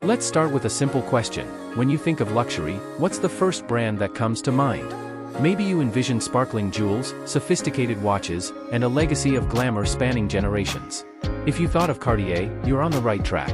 Let's start with a simple question. When you think of luxury, what's the first brand that comes to mind? Maybe you envision sparkling jewels, sophisticated watches, and a legacy of glamour spanning generations. If you thought of Cartier, you're on the right track.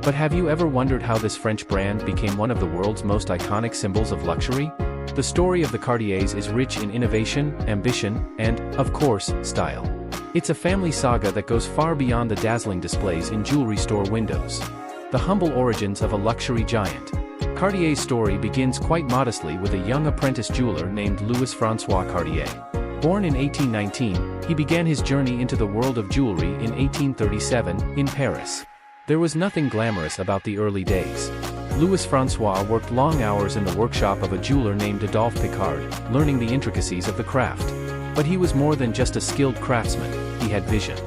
But have you ever wondered how this French brand became one of the world's most iconic symbols of luxury? The story of the Cartiers is rich in innovation, ambition, and, of course, style. It's a family saga that goes far beyond the dazzling displays in jewelry store windows. The humble origins of a luxury giant. Cartier's story begins quite modestly with a young apprentice jeweler named Louis-François Cartier. Born in 1819, he began his journey into the world of jewelry in 1837, in Paris. There was nothing glamorous about the early days. Louis-François worked long hours in the workshop of a jeweler named Adolphe Picard, learning the intricacies of the craft. But he was more than just a skilled craftsman, he had vision.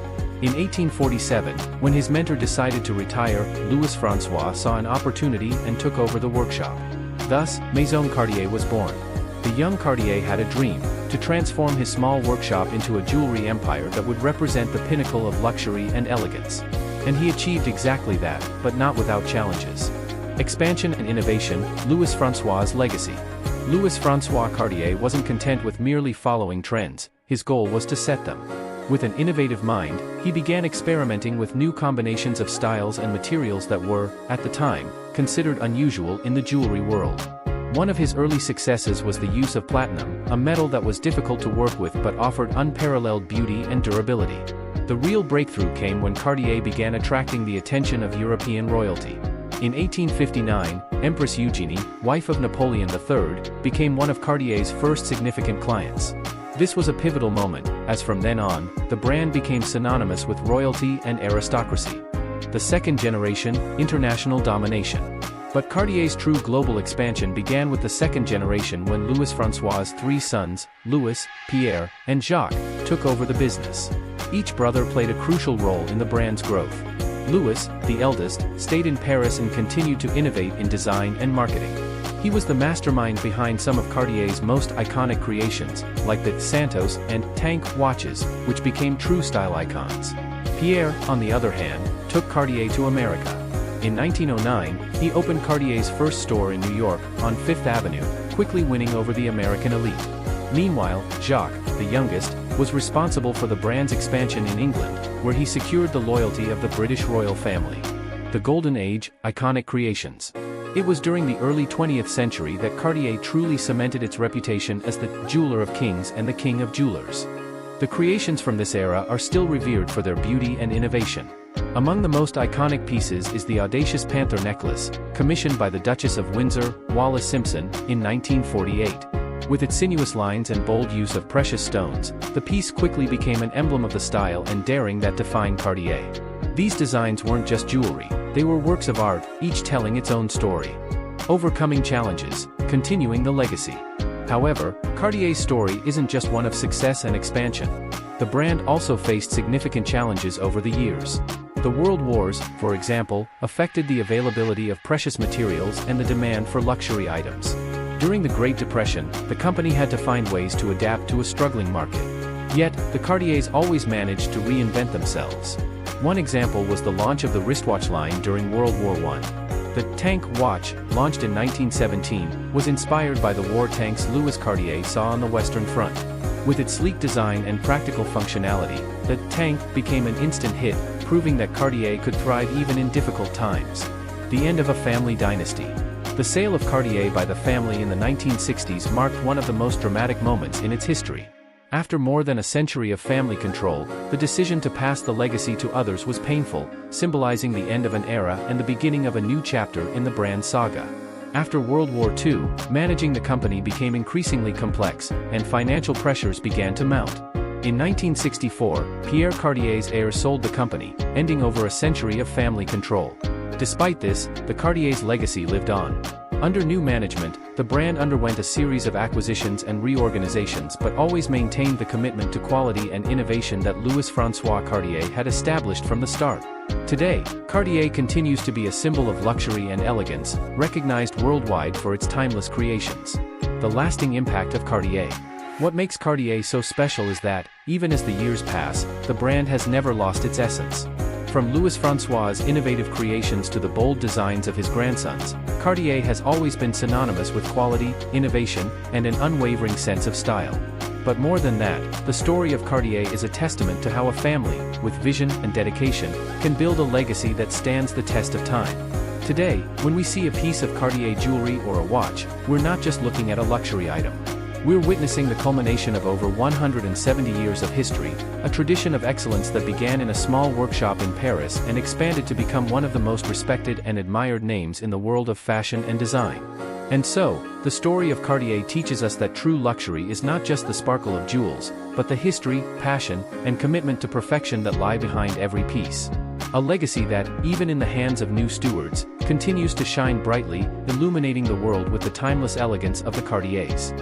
In 1847, when his mentor decided to retire, Louis-François saw an opportunity and took over the workshop. Thus, Maison Cartier was born. The young Cartier had a dream, to transform his small workshop into a jewelry empire that would represent the pinnacle of luxury and elegance. And he achieved exactly that, but not without challenges. Expansion and innovation, Louis-François' legacy. Louis-François Cartier wasn't content with merely following trends, his goal was to set them. With an innovative mind, he began experimenting with new combinations of styles and materials that were, at the time, considered unusual in the jewelry world. One of his early successes was the use of platinum, a metal that was difficult to work with but offered unparalleled beauty and durability. The real breakthrough came when Cartier began attracting the attention of European royalty. In 1859, Empress Eugenie, wife of Napoleon III, became one of Cartier's first significant clients. This was a pivotal moment, as from then on, the brand became synonymous with royalty and aristocracy. The second generation, international domination. But Cartier's true global expansion began with the second generation when Louis-François' three sons, Louis, Pierre, and Jacques, took over the business. Each brother played a crucial role in the brand's growth. Louis, the eldest, stayed in Paris and continued to innovate in design and marketing. He was the mastermind behind some of Cartier's most iconic creations, like the Santos and Tank watches, which became true style icons. Pierre, on the other hand, took Cartier to America. In 1909, he opened Cartier's first store in New York, on Fifth Avenue, quickly winning over the American elite. Meanwhile, Jacques, the youngest, was responsible for the brand's expansion in England, where he secured the loyalty of the British royal family. The Golden Age, iconic creations. It was during the early 20th century that Cartier truly cemented its reputation as the jeweler of kings and the king of jewelers. The creations from this era are still revered for their beauty and innovation. Among the most iconic pieces is the audacious Panther necklace, commissioned by the Duchess of Windsor, Wallis Simpson, in 1948. With its sinuous lines and bold use of precious stones, the piece quickly became an emblem of the style and daring that defined Cartier. These designs weren't just jewelry, they were works of art, each telling its own story. Overcoming challenges, continuing the legacy. However, Cartier's story isn't just one of success and expansion. The brand also faced significant challenges over the years. The World Wars, for example, affected the availability of precious materials and the demand for luxury items. During the Great Depression, the company had to find ways to adapt to a struggling market. Yet, the Cartiers always managed to reinvent themselves. One example was the launch of the wristwatch line during World War I. The Tank watch, launched in 1917, was inspired by the war tanks Louis Cartier saw on the Western Front. With its sleek design and practical functionality, the Tank became an instant hit, proving that Cartier could thrive even in difficult times. The end of a family dynasty. The sale of Cartier by the family in the 1960s marked one of the most dramatic moments in its history. After more than a century of family control, the decision to pass the legacy to others was painful, symbolizing the end of an era and the beginning of a new chapter in the brand's saga. After World War II, managing the company became increasingly complex, and financial pressures began to mount. In 1964, Pierre Cartier's heirs sold the company, ending over a century of family control. Despite this, the Cartier's legacy lived on. Under new management, the brand underwent a series of acquisitions and reorganizations but always maintained the commitment to quality and innovation that Louis-François Cartier had established from the start. Today, Cartier continues to be a symbol of luxury and elegance, recognized worldwide for its timeless creations. The lasting impact of Cartier. What makes Cartier so special is that, even as the years pass, the brand has never lost its essence. From Louis-François' innovative creations to the bold designs of his grandsons, Cartier has always been synonymous with quality, innovation, and an unwavering sense of style. But more than that, the story of Cartier is a testament to how a family, with vision and dedication, can build a legacy that stands the test of time. Today, when we see a piece of Cartier jewelry or a watch, we're not just looking at a luxury item. We're witnessing the culmination of over 170 years of history, a tradition of excellence that began in a small workshop in Paris and expanded to become one of the most respected and admired names in the world of fashion and design. And so, the story of Cartier teaches us that true luxury is not just the sparkle of jewels, but the history, passion, and commitment to perfection that lie behind every piece. A legacy that, even in the hands of new stewards, continues to shine brightly, illuminating the world with the timeless elegance of the Cartiers.